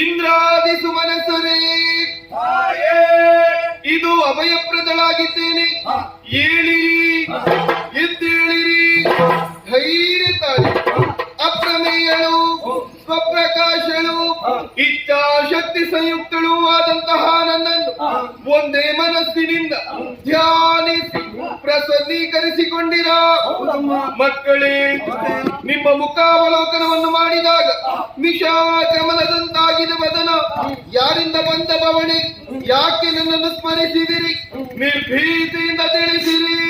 ಇಂದ್ರಾದಿ ಸುಮನಸುರೇ ಇದು ಅಭಯಪ್ರದಳಾಗಿದ್ದೇನೆ. ಏಳಿರಿ, ಎದ್ದೇಳಿರಿ, ಧೈರ್ಯ ತಾಳಿ. ಅಪ್ರಮೇಯಳು, ಸ್ವಪ್ರಕಾಶಳು, ಇಚ್ಛಾಶಕ್ತಿ ಸಂಯುಕ್ತಳು ಆದಂತಹ ನನ್ನನ್ನು ಒಂದೇ ಮನಸ್ಸಿನಿಂದ ಧ್ಯಾನಿಸಿ ಪ್ರಸನ್ನೀಕರಿಸಿಕೊಂಡಿರ ಮಕ್ಕಳೇ. ನಿಮ್ಮ ಮುಖಾವಲೋಕನವನ್ನು ಮಾಡಿದಾಗ ನಿಶಾಚಮನದಂತಾಗಿದ ವದನ, ಯಾರಿಂದ ಬಂದ ಬವಣೆ, ಯಾಕೆ ನನ್ನನ್ನು ಸ್ಮರಿಸಿದಿರಿ? ನಿರ್ಭೀತಿಯಿಂದ ತಿಳಿಸಿರಿ.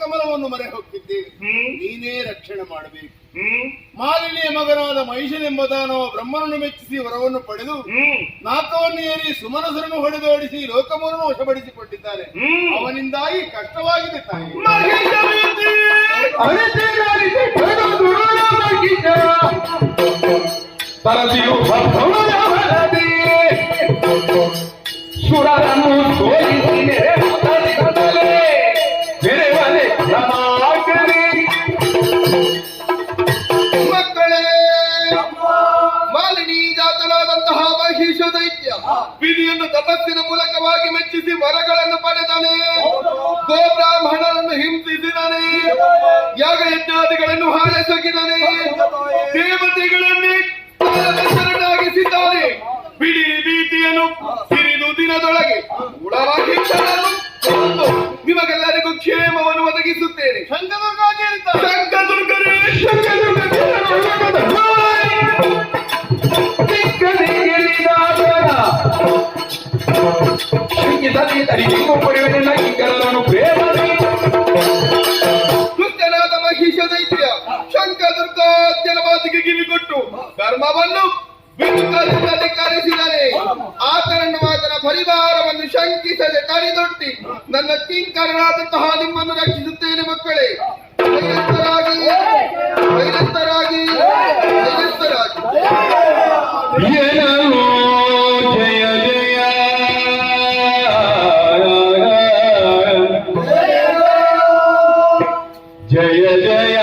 ಕಮಲವನ್ನು ಮರೆ ಹೋಗ್ತಿದ್ದೇವೆ. ನೀನೇ ರಕ್ಷಣೆ ಮಾಡಬೇಕು. ಮಾಲಿನಿಯ ಮಗನಾದ ಮಹಿಷನೆಂಬುದಾನವ ಬ್ರಹ್ಮನನ್ನು ಮೆಚ್ಚಿಸಿ ವರವನ್ನು ಪಡೆದು ನಾಕವನ್ನು ಏರಿ ಸುಮನಸರನ್ನು ಹೊಡೆದೋಡಿಸಿ ಲೋಕಮನ್ನು ವಶಪಡಿಸಿಕೊಂಡಿದ್ದಾನೆ. ಅವನಿಂದಾಗಿ ಕಷ್ಟವಾಗಿದೆ ತಾಯಿ. ಸುರರನ್ನು ಸೋಲಿಸಿದೆ ಮಕ್ಕಳೇ, ಮಾಲಿನಿ ಜಾತನಾದಂತಹ ಮಹಿಷ ದೈತ್ಯ ವಿಧಿಯನ್ನು ತಪಸ್ಸಿನ ಮೂಲಕವಾಗಿ ಮೆಚ್ಚಿಸಿ ವರಗಳನ್ನು ಪಡೆದಾನೆ. ಗೋಬ್ರಾಹ್ಮಣರನ್ನು ಹಿಂಸಿಸಿದಾನೆ. ಯಾಗ ಯಜ್ಞಾದಿಗಳನ್ನು ಹಾಳೆಸಗಿದಾನೆ. ದೇವತೆಗಳನ್ನೇ ಶರಣಾಗಿಸಿದ್ದಾನೆ. ಬಿಡಿ ಭೀತಿಯನ್ನು ಸಿರಿದು ದಿನದೊಳಗೆ ಉಳವಾಗಿ ನಿಮಗೆಲ್ಲರಿಗೂ ಕ್ಷೇಮವನ್ನು ಒದಗಿಸುತ್ತೇನೆ. ದುಷ್ಟನಾದ ಮಹಿಷ ದೈತ್ಯ ಶಂಕದುರ್ಗಾದ್ಯನ ಮಾತಿಗೆ ಕಿವಿಗೊಟ್ಟು ಧರ್ಮವನ್ನು ವಿರುದ್ಧದಿಂದ ಧಿಕ್ಕರಿಸಿದರೆ ಆತನನ್ನು ಆತನ ಪರಿವಾರವನ್ನು ಶಂಕಿಸದೆ ತಡೆದೊಡ್ಡಿ ನನ್ನ ಕಿಂಕರರಾದಂತಹ ನಿಮ್ಮನ್ನು ರಕ್ಷಿಸುತ್ತೇನೆ. ಮಕ್ಕಳೇ, ಧೈರ್ಯಸ್ಥರಾಗಿ, ಧೈರ್ಯಸ್ಥರಾಗಿ, ಧೈರ್ಯಸ್ಥರಾಗಿ. ಜಯ ಜಯ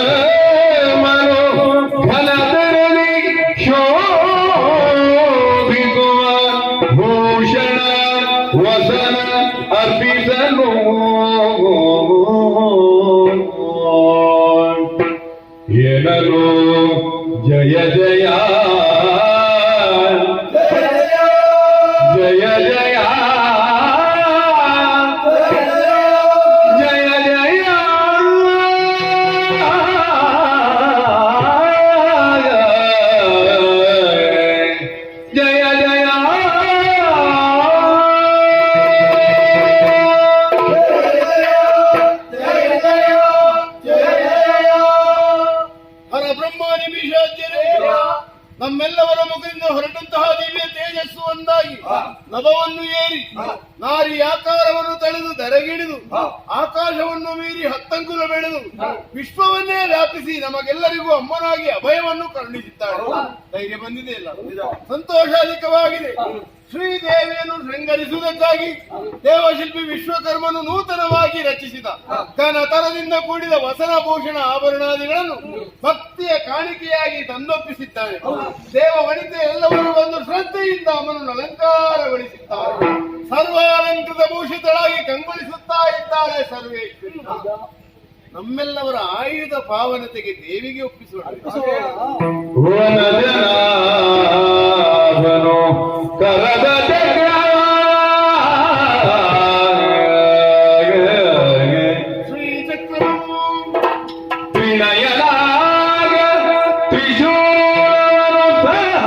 ವಿಶ್ವಕರ್ಮನು ಘನತರಲಿ ಶೋಭಿಸುವ ಭೂಷಣ ವಸನ ಅರ್ಪಿಸಲು ಏನಲು ಜಯ ಜಯ ಜಯ ಜಯ ನಮ್ಮೆಲ್ಲವರ ಮುಖದಿಂದ ಹೊರಟಂತಹ ದಿವ್ಯ ತೇಜಸ್ಸು ಒಂದಾಗಿ ನಭವನ್ನು ಏರಿ ನಾರಿ ಆಕಾರವನ್ನು ತಳೆದು ಧರೆಗಿಡಿದು ಆಕಾಶವನ್ನು ಮೀರಿ ಹತ್ತಂಗುಲ ಬೆಳೆದು ವಿಶ್ವವನ್ನೇ ವ್ಯಾಪಿಸಿ ನಮಗೆಲ್ಲರಿಗೂ ಅಮ್ಮನಾಗಿ ಅಭಯವನ್ನು ಕರುಣಿಸುತ್ತಾಳೆ. ಧೈರ್ಯ ಬಂದಿದೆ ಇಲ್ಲ, ಸಂತೋಷಾಧಿಕವಾಗಿದೆ. ಶ್ರೀದೇವಿಯನ್ನು ಶೃಂಗರಿಸುವುದಕ್ಕಾಗಿ ದೇವಶಿಲ್ಪಿ ವಿಶ್ವಕರ್ಮನು ನೂತನವಾಗಿ ರಚಿಸಿದ ಘನತರದಿಂದ ಕೂಡಿದ ವಸನಭೂಷಣ ಆಭರಣಾದಿಗಳನ್ನು ಭಕ್ತಿಯ ಕಾಣಿಕೆಯಾಗಿ ತಂದೊಪ್ಪಿಸಿದ್ದಾನೆ. ದೇವ ವನಿತೆ ಎಲ್ಲವರು ಒಂದು ಶ್ರದ್ಧೆಯಿಂದ ಅವನನ್ನು ಅಲಂಕಾರಗೊಳಿಸಿದ್ದಾರೆ. ಸರ್ವಾಲಂಕೃತ ಭೂಷಿತಳಾಗಿ ಕಂಗೊಳಿಸುತ್ತಾ ಇದ್ದಾಳೆ ಸರ್ವೇಶ್ವರಿ. ನಮ್ಮೆಲ್ಲವರ ಆಯುಧ ಪಾವನತೆಗೆ ದೇವಿಗೆ ಒಪ್ಪಿಸೋಣ. ವನಜನಾಭನೋ ಕರದ ಚಕ್ರ ಶ್ರೀಚಕ್ರವು ತ್ರಿನಯನಾಗ ತ್ರಿಶೂಲನು ಸಹ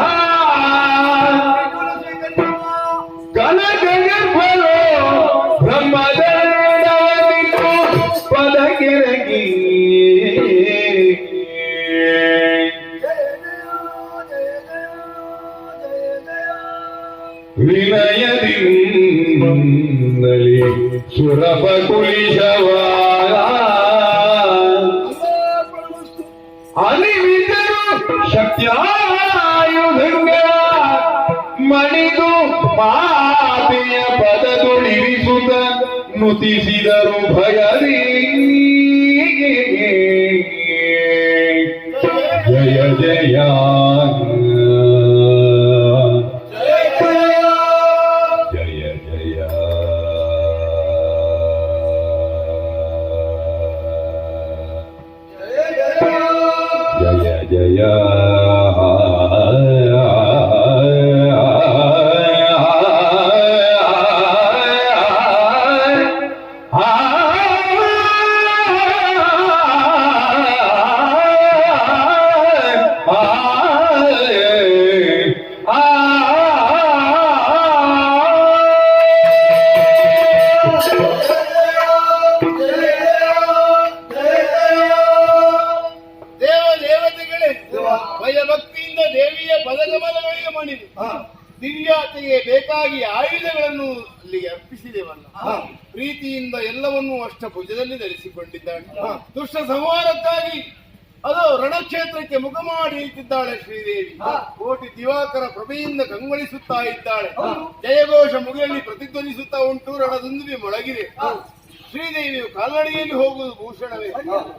ಕನಕಗರ್ಭನೋ ಬ್ರಹ್ಮದಂಡವನಿತ್ತು ಪದಕಿರಗಿ ವಿನಯದಿಂದಲಿ ಸುರಪಕುಲಿಶವ ಅನಿವಿದರು ಶಕ್ತಿಯಾಯುಧಂಗ ಮಣಿದು ಮಾತೆಯ ಪದದೊಳಿರಿಸುತ್ತ ನುತಿಸಿದರು ಭಗದಿ ಜಯ ಜಯ ಜಯ ಜಯ ಜಯ ಜಯ ದೇವತೆಗಳೇ ಭಯಭಕ್ತಿಯಿಂದ ದೇವಿಯ ಪದಕಮಲಗಳಿಗೆ ಮಣಿದು ದಿವ್ಯಾತೆಗೆ ಬೇಕಾಗಿ ಆಯುಧಗಳನ್ನು ಅಲ್ಲಿಗೆ ಅರ್ಪಿಸಿದೆವಲ್ಲ. ಪ್ರೀತಿಯಿಂದ ಎಲ್ಲವನ್ನೂ ಅಷ್ಟಭುಜದಲ್ಲಿ ಧರಿಸಿಕೊಂಡಿದ್ದಾಳೆ. ದುಷ್ಟ ಸಂಹಾರಕ್ಕಾಗಿ ಅದು ರಣಕ್ಷೇತ್ರಕ್ಕೆ ಮುಖ ಮಾಡಿ ನಿಂತಿದ್ದಾಳೆ ಶ್ರೀದೇವಿ. ಕೋಟಿ ದಿವಾಕರ ಪ್ರಭೆಯಿಂದ ಕಂಗೊಳಿಸುತ್ತಾ ಇದ್ದಾಳೆ. ಜಯಘೋಷ ಮುಗಿಯಲ್ಲಿ ಪ್ರತಿಧ್ವನಿಸುತ್ತಾ ಉಂಟು. ರಣದುಂದುಬಿ ಮೊಳಗಿದೆ. ಶ್ರೀದೇವಿಯು ಕಾಲ್ನಡಿಗೆಯಲ್ಲಿ ಹೋಗುವುದು ಭೂಷಣವೇ.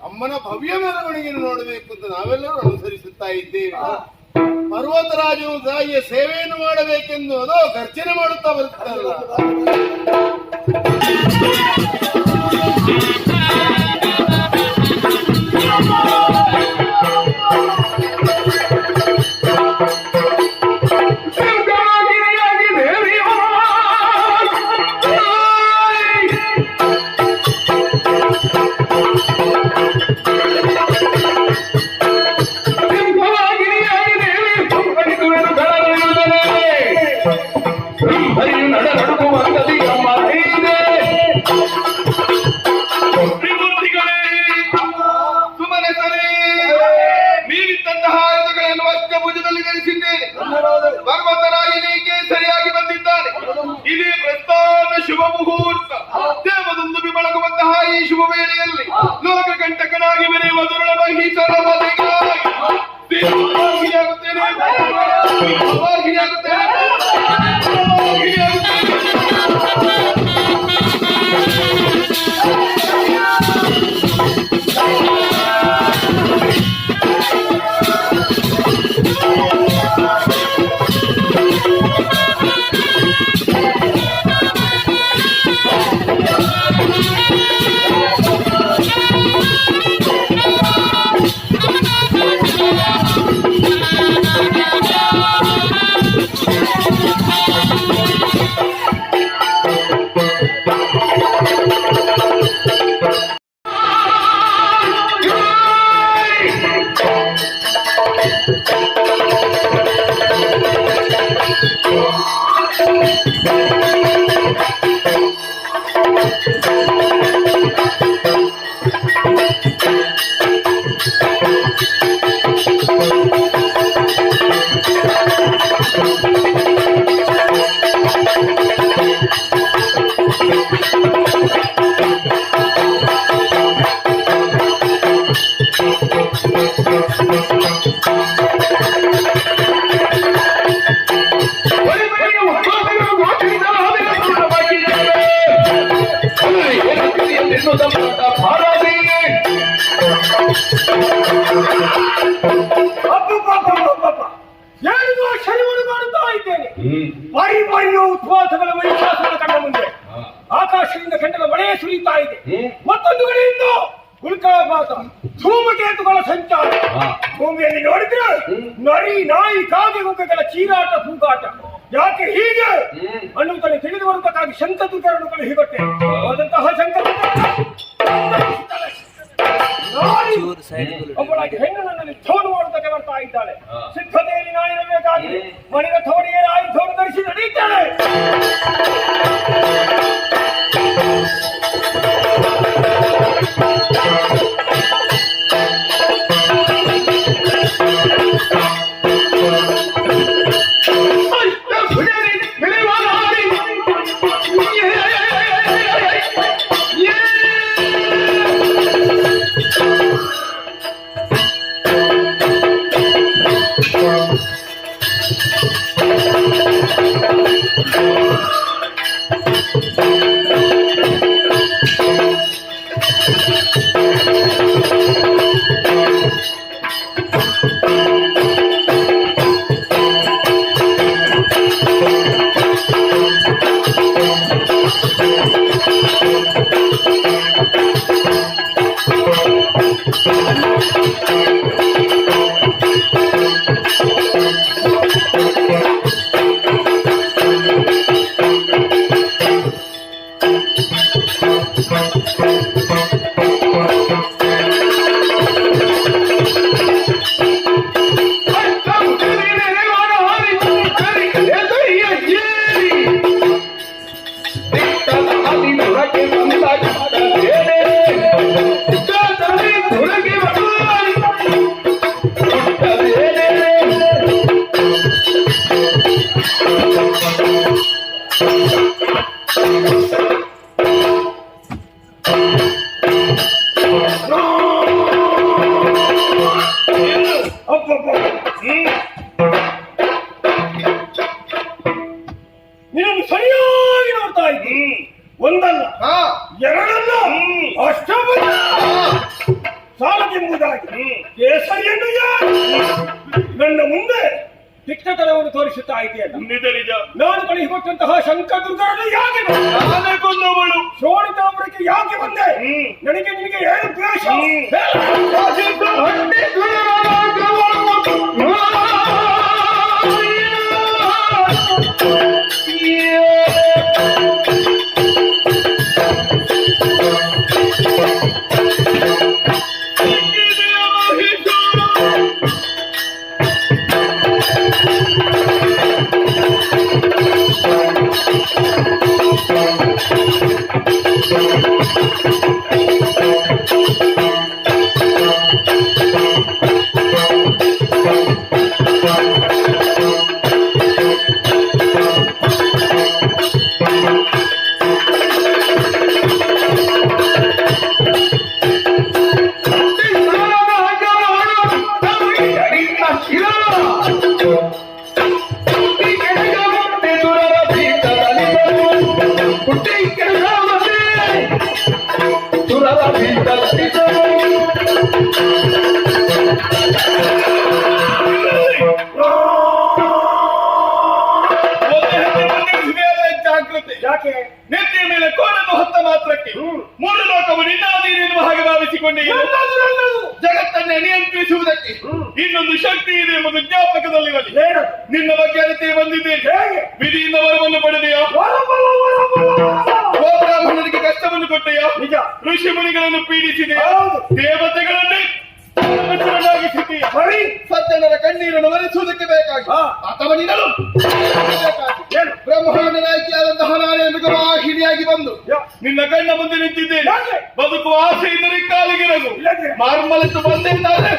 ಅಮ್ಮನ ಭವ್ಯ ಮೆರವಣಿಗೆಯನ್ನು ನೋಡಬೇಕು ಅಂತ ನಾವೆಲ್ಲರೂ ಅನುಸರಿಸುತ್ತಾ ಇದ್ದೇವೆ. ಪರ್ವತರಾಜನು ತಾಯಿಯ ಸೇವೆಯನ್ನು ಮಾಡಬೇಕೆಂದು ಅದೋ ಗರ್ಜನೆ ಮಾಡುತ್ತಾ ಬರುತ್ತಾರಲ್ಲ. ಸುಮನಸರೇ, ನೀವಿದ್ದಂತಹ ಆಯುಧಗಳನ್ನು ಅಷ್ಟಭುಜದಲ್ಲಿ ಧರಿಸಿದ್ದೇನೆ. ಪರ್ವತರಾಯನಿಗೆ ಸರಿಯಾಗಿ ಬಂದಿದ್ದಾನೆ. ಇದೇ ಪ್ರಸ್ಥಾನ ಶುಭ ಮುಹೂರ್ತ. ದೇವದೊಂದು ಬೆಳಗುವಂತಹ ಈ ಶುಭ ವೇಳೆಯಲ್ಲಿ ಲೋಕ ಕಂಟಕನಾಗಿ ಮೆರೆಯುವ ದುರುಳ ಮಹಿಷರ ವಧೆಗಾಗಿ ಏನಿದು ಶನಿವನ್ನು ಕಾಣುತ್ತಾ ಇದ್ದೇನೆ. ಬಾರಿ ಬಾರಿಯೋ ಉತ್ಪಾದಕಗಳ ವೈಶಾಖದ ಕಂಡ ಮುಂದೆ ಆಕಾಶದಿಂದ ಗಂಟಲ ಮಳೆ ಸುರಿಯುತ್ತಾ ಇದೆ. ಮತ್ತೊಂದು ಕಡೆಯಿಂದ ಉಲ್ಕಾಪಾತ ಧೂಮಕೇತುಗಳ ಸಂಚಾರ ಹಾ. ಭೂಮಿಯಲ್ಲಿ ನೋಡಿದ್ರೆ ನರಿ ನಾಯಿ ಕಾಗೆ ಗುಗ್ಗೆಗಳ ಚೀರಾಟ ಕೂಗಾಟ ಯಾಕೆ ಹೀಗೆ ಅನ್ನುವುದನ್ನು ತಿಳಿದು ಬರುವುದಕ್ಕಾಗಿ ಶಂಕದೂತರನ್ನು ಕಳುಹಿಕೊಟ್ಟೆ ಹೋದಂತಹ ಒಬ್ಬಳಾಗಿ ಹೆಣ್ಣು ನನ್ನಲ್ಲಿ ಧೋನು ಮಾಡುವುದಕ್ಕೆ ಬರ್ತಾ ಇದ್ದಾಳೆ. ಸಿದ್ಧತೆಯಲ್ಲಿ ನಾನಿರಬೇಕಾಗಿದೆ. ಮಣಿನ ಥೋಡಿಗೆ ಆಯುಧವನ್ನು ಧರಿಸಿ ನಡೆಯುತ್ತಾಳೆ. ನೀನು ಸರಿಯಾಗಿ ನೋಡ್ತಾ ಇದ್ದೀನಿ. ಒಂದಲ್ಲ ಎರಡಲ್ಲ ಅಷ್ಟಪದ ಸಾಲದೆಂಬುದಾಗಿ ಕೇಸರಿಯನ್ನು ನನ್ನ ಮುಂದೆ ದಿಟ್ಟತನವನ್ನು ತೋರಿಸುತ್ತಾ ಇದೆಯಲ್ಲ. ನಿಜ ನಾನು ಕಳುಹಿಕೊಟ್ಟಂತಹ ಶಂಕದುರ್ಗರನ್ನು ಯಾಕೆ ನಾನೇ ಕೊಂದವಳು. ಶೋಣಿತಾಂಬರಕ್ಕೆ ಯಾಕೆ ಬಂದೆ? ನನಗೆ ನಿನಗೆ ಏನು ದ್ವೇಷ? ಜಾಗೃತಿ. ಯಾಕೆ? ನೆತ್ತಿಯ ಮೇಲೆ ಕೋಣನ್ನು ಹೊತ್ತ ಮಾತ್ರಕ್ಕೆ ಮೂರು ಲೋಕವು ನಿನ್ನ ಅಧೀನ ಹಾಗೆ ಭಾವಿಸಿಕೊಂಡೆ ಜಗತ್ತನ್ನೇ ನಿಯಂತ್ರಿಸುವುದಕ್ಕೆ ಇನ್ನೊಂದು ಶಕ್ತಿ ಇದೆ ಎಂಬುದು ಜ್ಞಾಪಕದಲ್ಲಿರಲಿ. ನಿನ್ನ ಬಗ್ಗೆ ಅರಿತೇ ಬಂದಿದ್ದೇನೆ. ವಿಧಿಯಿಂದ ವರವನ್ನು ಪಡೆದೆಯಾ? ಬ್ರಾಹ್ಮಣರಿಗೆ ಕಷ್ಟವನ್ನು ಕೊಟ್ಟೆಯಾ? ನಿಜ. ಋಷಿ ಮುನಿಗಳನ್ನು ಪೀಡಿಸಿದೆಯಾ? ದೇವತೆಗಳನ್ನೇ ಸಜ್ಜನರ ಕಣ್ಣೀರನ್ನು ಒರೆಸುವುದಕ್ಕೆ ಬೇಕಾಗಿ ಅಥವಾ ನೀನಲು ಬ್ರಹ್ಮಾಂಡ ನಾಯಕಿಯಾದಂತಹ ನಾನೇ ಮೃಗವಾಹಿನಿಯಾಗಿ ಬಂದು ನಿನ್ನ ಕಣ್ಣ ಮುಂದೆ ನಿಂತಿದ್ದೇನೆ. ಬದುಕುವ ಆಸೆ ಇದ್ದರೆ ಕಾಲಿಗಿರಲು ಮಾರ್ಮಲೆತ್ತು ಬಂದಿದ್ದಾರೆ.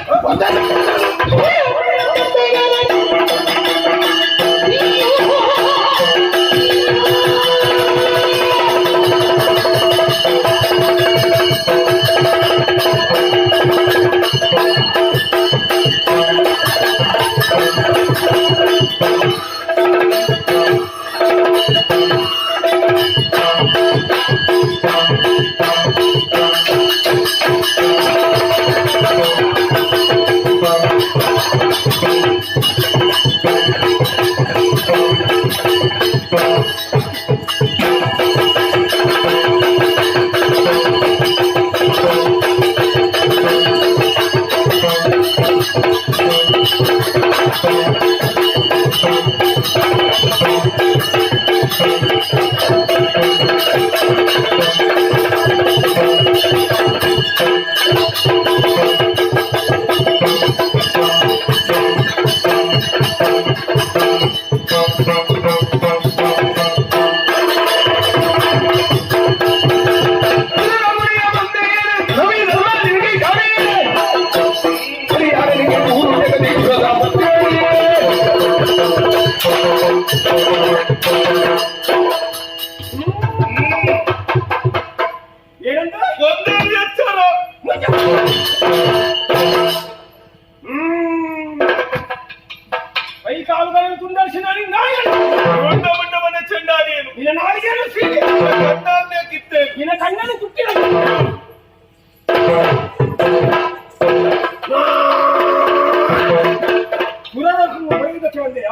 ಸುರರನ್ನು ಬರೆಯುವುದಕ್ಕೆ ಬಂದೆಯಾ?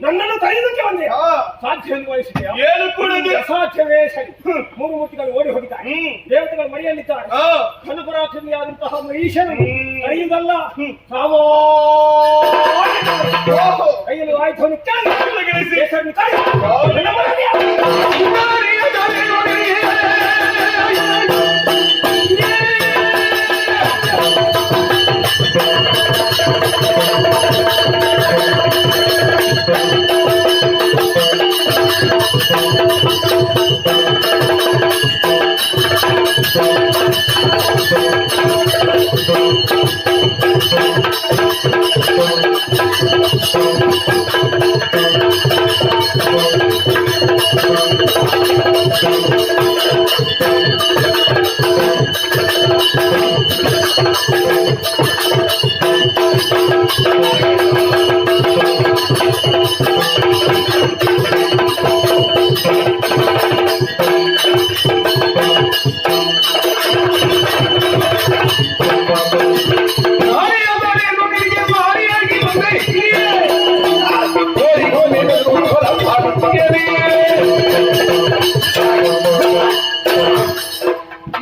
ನನ್ನನ್ನು ಕರೆಯುವುದಕ್ಕೆ ಬಂದೆಯಾ? ಸಾಧ್ಯ ಎಂದು ವಹಿಸಿದೆಯಾ? ಏನು ಕೂಡ ಇಲ್ಲ. ಅಸಾಧ್ಯವೇ ಸರಿ. ಮೂರು ಮೂರ್ತಿಗಳು ಓಡಿ ಹೋಗಿದ್ದಾರೆ, ದೇವತೆಗಳು ಮರೆಯಲ್ಲಿದ್ದಾರೆ. ಕನಪರಾಕ್ರಮಿಯಾದಂತಹ ಮಹಿಷನು ಕರೆಯುವುದಲ್ಲ, ಕೈಯಲ್ಲಿ ಆಯುಧವನ್ನು ಹೆಸರನ್ನು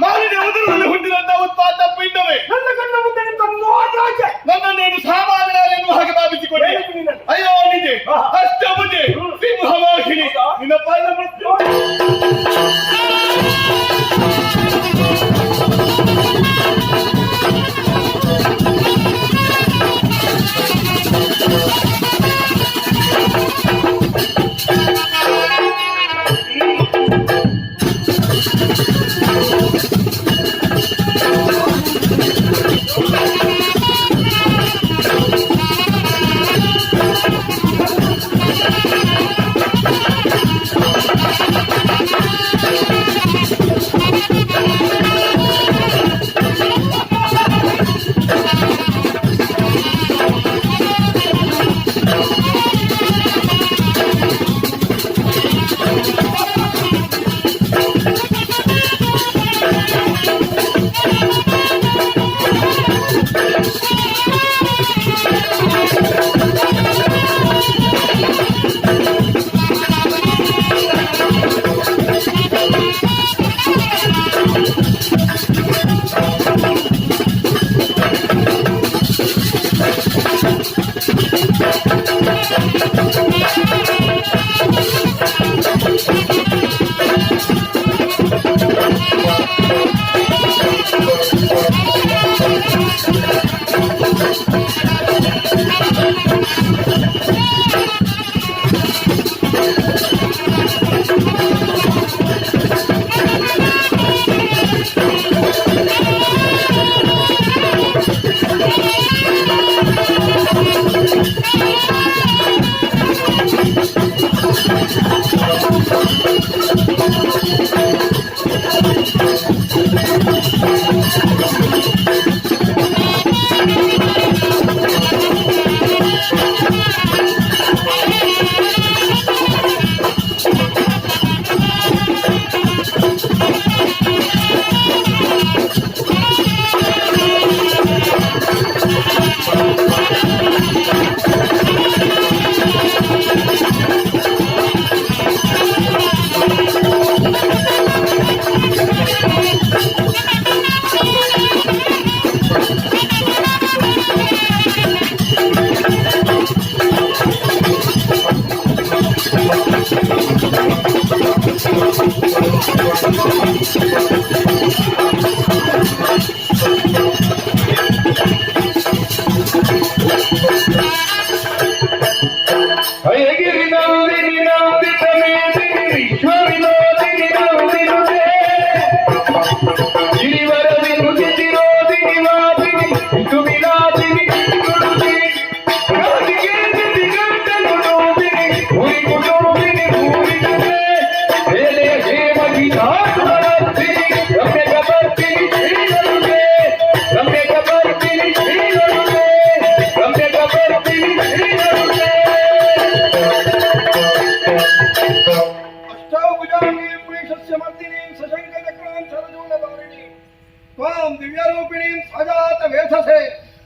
ಮಾಲಿನ್ಯ ಉದುರಲ್ಲಿ ಹುಟ್ಟಿದಂತಹ ಉತ್ಪಾದ ಪಿಂಡವೇ ನನ್ನ ಕಣ್ಣ ಮುಂದೆ ನಿಂತ ನೋಡಾಚೆ ನನ್ನನ್ನೇನು ಸಾಮಾನ್ಯ ಎನ್ನುವ ಹಾಗೆ ಭಾವಿಸಿಕೊಂಡೆ. ಅಯ್ಯೋ ನಿಜ ಅಷ್ಟಭುಜೆ ಸಿಂಹವಾಹಿನಿ ನಿನ್ನ ಪಾದ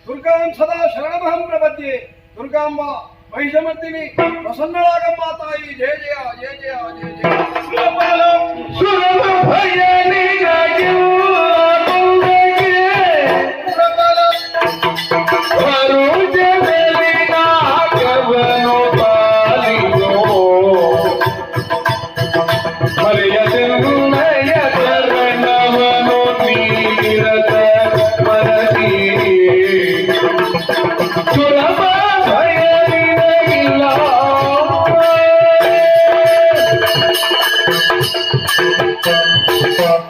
ದುರ್ಗಾಂ ಸದಾ ಶರಣಮಹಂ ಪ್ರಪದ್ಯೆ. ದುರ್ಗಾಂಬ ಮಹಿಷಮರ್ದಿನಿ ಪ್ರಸನ್ನಳಾಗಮ್ಮ ತಾಯಿ. ಜಯ ಜಯ ಜಯ ಜಯ ಜಯ ಜಯ. ಸುಲಭಾಲ ಸುಲಭ ಭಯ ನಿನಗಿಲ್ಲ ಮುಂದಕ್ಕೆ. ಅರುಜದಲ್ಲಿ ನಾಗವನು ಪಾಲಿಸೋ. ಮರೆಯದೆನ್ನಯ ಶರಣವನು ನೀರತ ಮರದಿ. ಸುಲಭ ಭಯ ನಿನಗಿಲ್ಲ.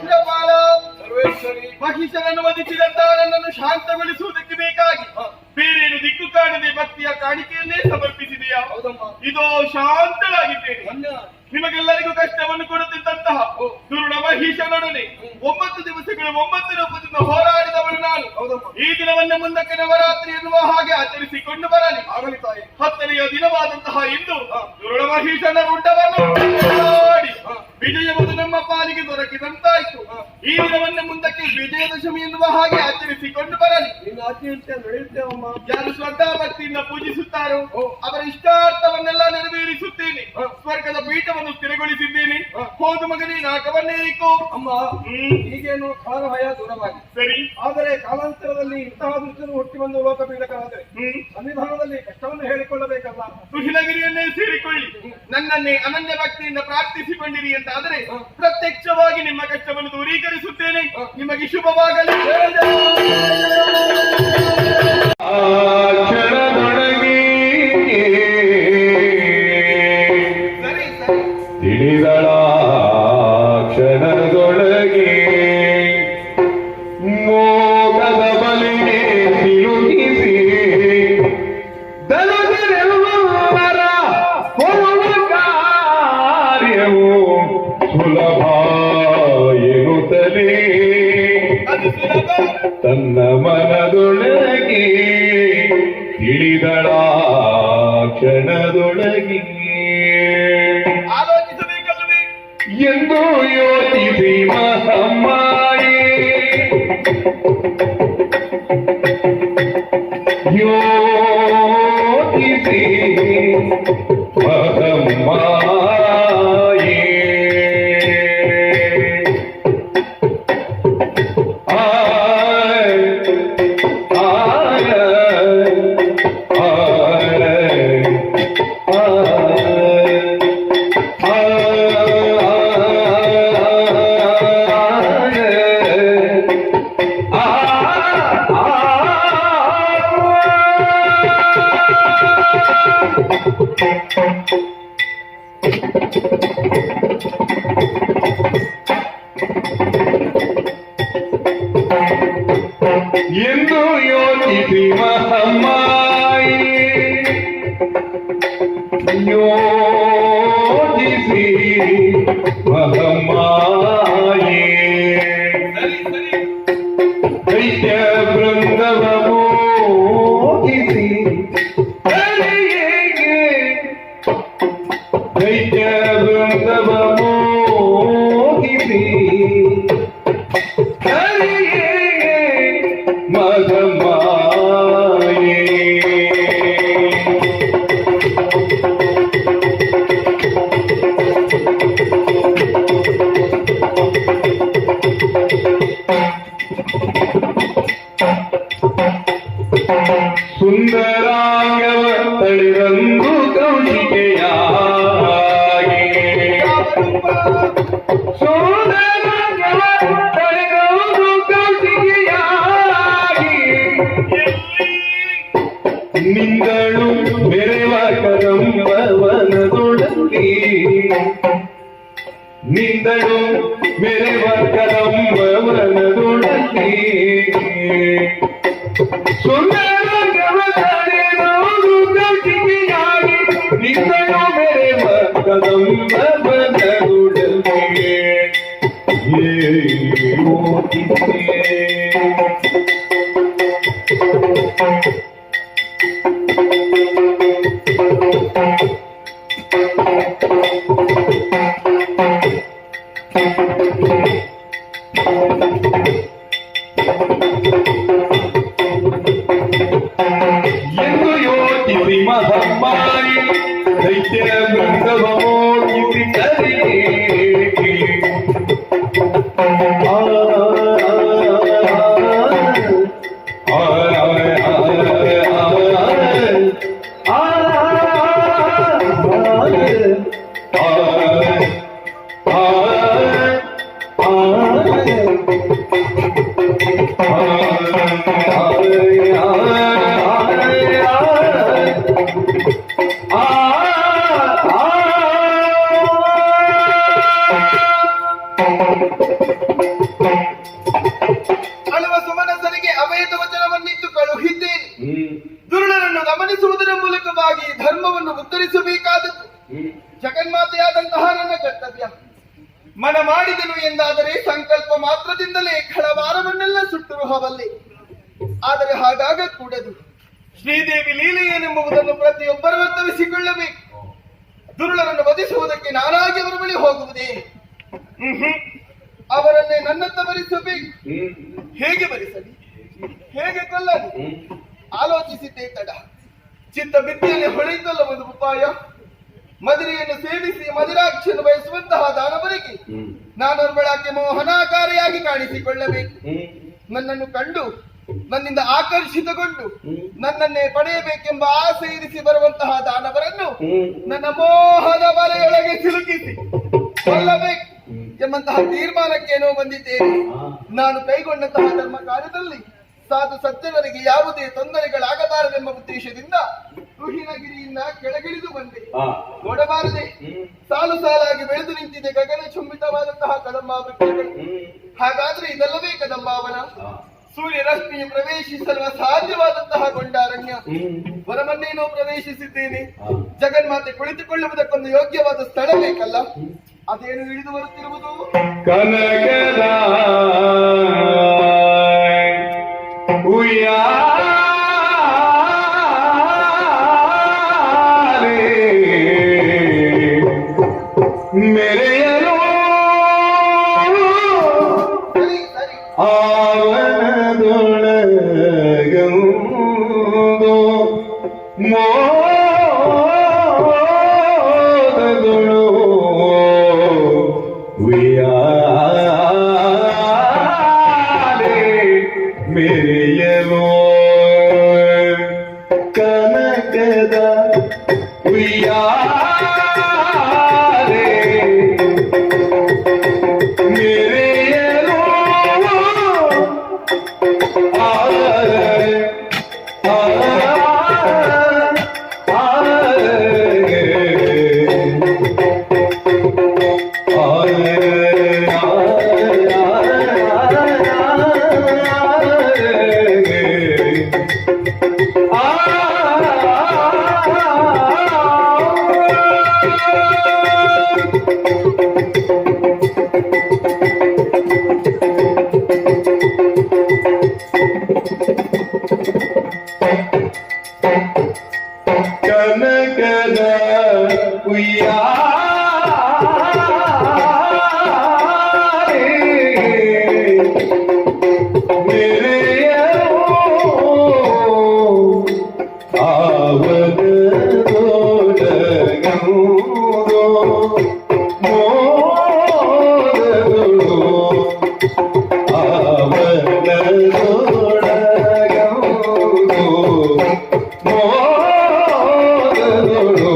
ಸುಲಭಾಲ ಸರ್ವೇಶ್ವರಿ ಮಹಿಷನನ್ನು ವಧಿಸಿದಂತ ನನ್ನನ್ನು ಶಾಂತಗೊಳಿಸುವುದಕ್ಕೆ ಬೇಕಾಗಿ ಬೇರೇನು ದಿಕ್ಕು ಕಾಣದೆ ಭಕ್ತಿಯ ಕಾಣಿಕೆಯನ್ನೇ ಸಮರ್ಪಿಸಿದೆಯಾ? ಹೌದಮ್ಮ. ಇದೋ ಶಾಂತಳಾಗಿದ್ದೇನೆ. ಧನ್ಯ. ನಿಮಗೆಲ್ಲರಿಗೂ ಕಷ್ಟವನ್ನು ಕೊಡುತ್ತಿದ್ದಂತಹ ದುರುಳ ಮಹಿಷನೊಡನೆ 9 ದಿವಸಗಳು 9 ರೂಪದಿಂದ ಹೋರಾಡಿದವನು ನಾನು. ಹೌದಮ್ಮ. ಈ ದಿನವನ್ನೇ ಮುಂದಕ್ಕೆ ನವರಾತ್ರಿ ಎನ್ನುವ ಹಾಗೆ ಆಚರಿಸಿಕೊಂಡು ಬರಲಿ. ಆಗಲಿ ತಾಯಿ. 10ನೆಯ ದಿನವಾದಂತಹ ಇಂದು ದುರುಳ ಮಹಿಷನ ರುಂಡವನ್ನು ಮಾಡಿ ವಿಜಯವುದು ನಮ್ಮ ಪಾಲಿಗೆ ದೊರಕಿದಂತಾಯ್ತು. ಈ ದಿನವನ್ನೇ ಮುಂದಕ್ಕೆ ವಿಜಯದಶಮಿ ಎನ್ನುವ ಹಾಗೆ ಆಚರಿಸಿಕೊಂಡು ಬರಲಿ. ನಿನ್ನ ಆಜ್ಞೆಯಂತೆ ನಡೆಯುತ್ತೇವಮ್ಮ. ಯಾರು ಶ್ರದ್ಧಾ ಭಕ್ತಿಯಿಂದ ಪೂಜಿಸುತ್ತಾರೋ ಅವರ ಇಷ್ಟಾರ್ಥವನ್ನೆಲ್ಲ ನೆರವೇರಿಸುತ್ತೇನೆ. ಸ್ವರ್ಗದ ಪೀಠವನ್ನು ಸ್ಥಿರಗೊಳಿಸಿದ್ದೇನೆ. ಹೋದು ಮಗನೇ ನಾಕವನ್ನೇರಿಕೋ. ಅಮ್ಮ, ಈಗೇನು ಕಾಲಭಯ ದೂರವಾಗಿ, ಸರಿ. ಆದರೆ ಕಾಲಾಂತರದಲ್ಲಿ ಇಂತಹ ದುಷ್ಟರು ಹುಟ್ಟಿ ಬಂದು ಲೋಕ ಪೀಡಕರಾದರೆ ಸನ್ನಿಧಾನದಲ್ಲಿ ಕಷ್ಟವನ್ನು ಹೇಳಿಕೊಳ್ಳಬೇಕಲ್ಲ. ಸುಹಿಲಗಿರಿಯನ್ನೇ ಸೇರಿಕೊಳ್ಳಿ. ನನ್ನನ್ನೇ ಅನನ್ಯ ಭಕ್ತಿಯಿಂದ ಪ್ರಾರ್ಥಿಸಿಕೊಂಡಿರಿ ಅಂತ ಆದರೆ ಪ್ರತ್ಯಕ್ಷವಾಗಿ ನಿಮ್ಮ ಕಷ್ಟವನ್ನು ದೂರೀಕರಿಸುತ್ತೇನೆ. ನಿಮಗೆ ಶುಭವಾಗಲಿ. ಆ ಕ್ಷಣದೊಳಗೆ ಸರಿ ಸರಿ. ತಿಳಿದಳ ಕ್ಷಣದೊಳಗೆ ಮೋಗದ ಬಲಿಗೆ ಸಿಲುಕಿಸಿ ದಲಗರೆಲ್ಲರ ಹೋಮ ಕಾರ್ಯವು ಸುಲಭ ಎನ್ನುತ್ತಲೇ ಅದು ಸುಲಭ. ತನ್ನ ಮನದೊಳಗೆ ತಿಳಿದಳ ಕ್ಷಣದೊಳಗೆ ಆಲೋಚಿಸಬೇಕಲ್ಲವೇ? ಎಂದು ಯೋಚಿಸಿ ಮಹಮ್ಮಾಯೇ ಯೋಚಿಸಿ ಮಹಮ್ಮಾಯೇ ಎಂದು ಯೋಚಿಸಿ ಮಹಮ್ಮಾಯಿ ಯೋಚಿಸಿ ಮಹಮ್ಮಾಯಿ ಸರಿ ಸರಿ. ದೈತ್ಯ ಬೃಂದವ ಮೋಹಿಸಿ ಹರಿಯೇಗೆ ದೈತ್ಯ ಬೃಂದವ ಮೋಹಿಸಿ ಹರಿಯೇಗೆ ಮಗಮಾಯೇ ಸುಂದರಾಂಗವ ತಳಿರಂದು ಕೌಶಿಕೆಯಾಗಿ ಸುಂದರಾಂಗವ ತಳಿರಂದು ಕೌಶಿಕೆಯಾಗಿ ನಿಂದಳು ಬೆರೆವ ಕದಂಬವನದೊಡಲಿ ನಿಂದಳು ಬೆರೆವ ಕದಂಬವನದೊಡಲಿ ಸುಂದರ ಕೌಶಿಕೆಯಾಗಿ ನಿಂದಳು ಬೆರೆವ ಕದಂಬವನದೊಡಲಿ ಮಹಮ್ಮಾರಿ ದೈತ್ಯ ವೃಂದವಮೋ ಇತಿ ಕರಿಯೇಕೆ ಅಳುವ ಸುಮನಸರಿಗೆ ಅಭಯದ ವಚನವನ್ನಿತ್ತು ಕಳುಹಿದ್ದೇನೆ. ದುರುಳರನ್ನು ಗಮನಿಸುವುದರ ಮೂಲಕವಾಗಿ ಧರ್ಮವನ್ನು ಉತ್ತರಿಸಬೇಕಾದದ್ದು ಜಗನ್ಮಾತೆಯಾದಂತಹ ನನ್ನ ಕರ್ತವ್ಯ. ಮನ ಮಾಡಿದನು ಎಂದಾದರೆ ಸಂಕಲ್ಪ ಮಾತ್ರದಿಂದಲೇ ಖಳವಾರವನ್ನೆಲ್ಲ ಸುಟ್ಟರು ಹವಲ್ಲಿ. ಆದರೆ ಹಾಗಾಗ ಕೂಡದು. ಶ್ರೀದೇವಿ ಲೀಲೆ ಏನೆಂಬುದನ್ನು ಪ್ರತಿಯೊಬ್ಬರು ಅರ್ಥವಿಸಿಕೊಳ್ಳಬೇಕು. ದುರುಳರನ್ನು ವಧಿಸುವುದಕ್ಕೆ ನಾನಾಗಿ ಅವರ ಬಳಿ ಹೋಗುವುದೇ? ಅವರನ್ನೇ ನನ್ನತ್ತ ಬರಿಸಬೇಕು. ಹೇಗೆ ಬರಿಸಲಿ, ಹೇಗೆ ಕೊಲ್ಲಲಿ ಆಲೋಚಿಸಿದ್ದೇ ತಡ. ಚಿತ್ತ ಬಿದ್ದಿಯಲ್ಲಿ ಹೊಳೆಯುತ್ತಲ್ಲ ಒಂದು ಉಪಾಯ. ಮದುರೆಯನ್ನು ಸೇವಿಸಿ ಮದಿರಾಕ್ಷನ್ನು ಬಯಸುವಂತಹ ದಾನವರಿಗೆ ನಾನೊರ್ಬಳಕ್ಕೆ ಮೋಹನಾಕಾರಿಯಾಗಿ ಕಾಣಿಸಿಕೊಳ್ಳಬೇಕು. ನನ್ನನ್ನು ಕಂಡು ನನ್ನಿಂದ ಆಕರ್ಷಿತಗೊಂಡು ನನ್ನನ್ನೇ ಪಡೆಯಬೇಕೆಂಬ ಆಸೆ ಇರಿಸಿ ಬರುವಂತಹ ದಾನವರನ್ನು ನನ್ನ ಮೋಹದ ಬಲೆಯೊಳಗೆ ಸಿಲುಕಿಸಿ ಕೊಲ್ಲಬೇಕು ಎಂಬಂತಹ ತೀರ್ಮಾನಕ್ಕೇನೋ ಬಂದಿದ್ದೇನೆ. ನಾನು ಕೈಗೊಂಡಂತಹ ಧರ್ಮ ಕಾರ್ಯದಲ್ಲಿ ಸಾಧು ಸಜ್ಜನರಿಗೆ ಯಾವುದೇ ತೊಂದರೆಗಳಾಗಬಾರದೆಂಬ ಉದ್ದೇಶದಿಂದ ರುಹಿಣಗಿರಿಯಿಂದ ಕೆಳಗಿಳಿದು ಬಂದೆ. ನೋಡಬಾರದೆ, ಸಾಲು ಸಾಲಾಗಿ ಬೆಳೆದು ನಿಂತಿದೆ ಗಗನ ಚುಂಬಿತವಾದಂತಹ ಕದಂಬ ವೃಕ್ಷಗಳು. ಹಾಗಾದ್ರೆ ಇದಲ್ಲವೇ ಕದಂಬಾವನ? ಸೂರ್ಯ ರಶ್ಮಿಯು ಪ್ರವೇಶಿಸಲು ಅಸಾಧ್ಯವಾದಂತಹ ಗೊಂಡಾರಣ್ಯ. ವನವನ್ನೇನೋ ಪ್ರವೇಶಿಸಿದ್ದೇನೆ. ಜಗನ್ಮಾತೆ ಕುಳಿತುಕೊಳ್ಳುವುದಕ್ಕೊಂದು ಯೋಗ್ಯವಾದ ಸ್ಥಳ ಬೇಕಲ್ಲ, ಅದೇನು ಇಳಿದು ಬರುತ್ತಿರುವುದು? ಕನಕದ ಉಯ್ಯಾಲೆ ಮೆರೆಯಲು ಸರಿ ಸರಿ, ಆವನದೊಳಗಂದು ಮೋದಗಳು ಉಯ್ಯಾಲೆ ಮೆರೆಯಲು ಕನಕದ ಉಯ್ಯಾಲೆ ಮೆರೆಯಲು ಕನಕದ ಉಯ್ಯಾಲೆ ಮೆರೆಯಲು ಆವನದೊಳಗಂದು ಮೋದಗಳು ಆವನದೊಳಗಂದು ಮೋದಗಳು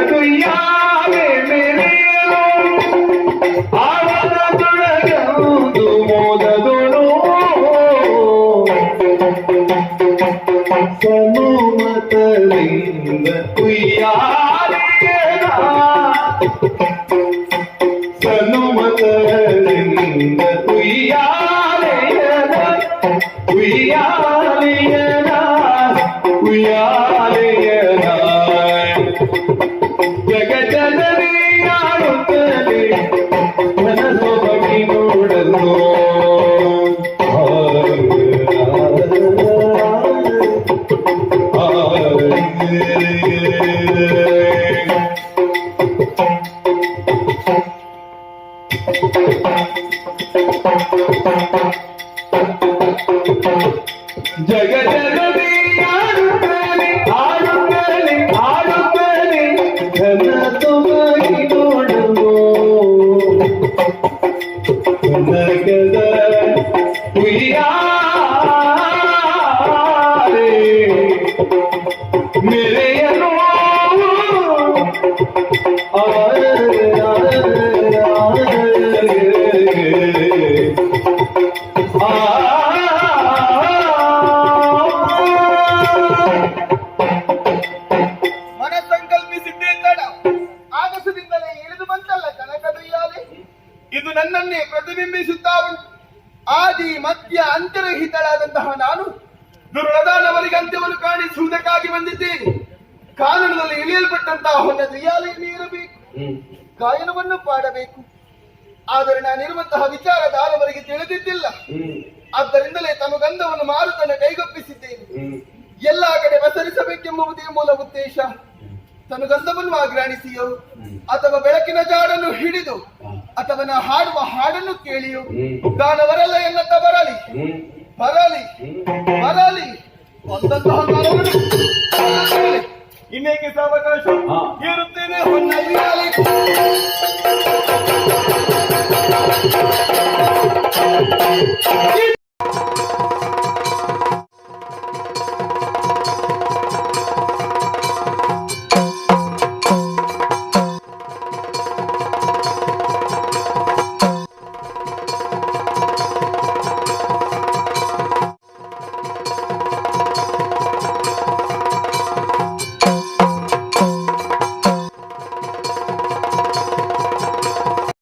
ಕನಕದುಯ್ಯಾಲೆ ಮೆರೆಯಲು ಆವನದೊಳಗಂದು ಮೋದಗಳು ಸನುಮತದಿಂದ ಉಯ್ಯಾಲೆಯನ ಸನುಮತದಿಂದ ಉಯ್ಯಾಲೆಯನ ಉಯ್ಯಾಲೆಯನ ಉಯ್ಯಾಲೆಯನ ಜಗಜನನಿ ಆಡುತ್ತಲೇ ಮನಸೊಬಗಿ ನೋಡಲು ಮೆಲ್ಲದೆ ಆಡುತ್ತಾನೆ ಆಡುತ್ತಾನೆ ಆಡುತ್ತಾನೆ ಕನಸುವಾಗಿ ನೋಡುವು ಕನಕದ ಉಯ್ಯಾಲೆ ಮೆರೆಯಲು ಮನ ಸಂಕಲ್ಪಿಸಿದ್ದೇ ತಡ ಆಗಸದಿಂದಲೇ ಇಳಿದು ಬಂತಲ್ಲ ಕನಕದುಯ್ಯಾಲೆ. ಇದು ನನ್ನನ್ನೇ ಪ್ರತಿಬಿಂಬಿಸುತ್ತಾ ಉಂಟು. ಆದಿ ಮಧ್ಯ ಅಂತರಹಿತಳಾದಂತಹ ನಾನು ದುರ್ವದಾನವರಿಗೆ ಅಂತ್ಯವನ್ನು ಕಾಣಿಸುವುದಕ್ಕಾಗಿ ಬಂದಿದ್ದೇನೆ. ಕಾನನದಲ್ಲಿ ಇಳಿಯಲ್ಪಟ್ಟಂತಹ ಹೊನ್ನ ದುಯ್ಯಾಲೆಯಲ್ಲಿ ಇರಬೇಕು, ಗಾಯನವನ್ನು ಪಾಡಬೇಕು. ಆದರೆ ನಾನಿರುವಂತಹ ವಿಚಾರ ದಾನವರಿಗೆ ತಿಳಿದಿದ್ದಿಲ್ಲ. ಆದ್ದರಿಂದಲೇ ತಮ್ಮ ಗಂಧವನ್ನು ಮಾರುತನ ಕೈಗೊಪ್ಪಿಸಿದ್ದೇನೆ. ಎಲ್ಲಾ ಕಡೆ ಪಸರಿಸಬೇಕೆಂಬುದೇ ಮೂಲ ಉದ್ದೇಶ. ತನ್ನ ಗಂಧವನ್ನು ಆಗ್ರಾಣಿಸಿಯೋ ಅಥವಾ ಬೆಳಕಿನ ಜಾಡನ್ನು ಹಿಡಿದು ಅಥವಾ ನಾ ಹಾಡುವ ಹಾಡನ್ನು ಕೇಳಿಯೋ ಗಾನವರಲ್ಲ ಎನ್ನತ್ತ ಬರಲಿ ಬರಲಿ ಬರಲಿ ಒಂದಂತಹ ಕಾಲವನ್ನು ಇನ್ನೇಕೆ ಸಾವಕಾಶ ಇರುತ್ತೇನೆ ಹೊನ್ನ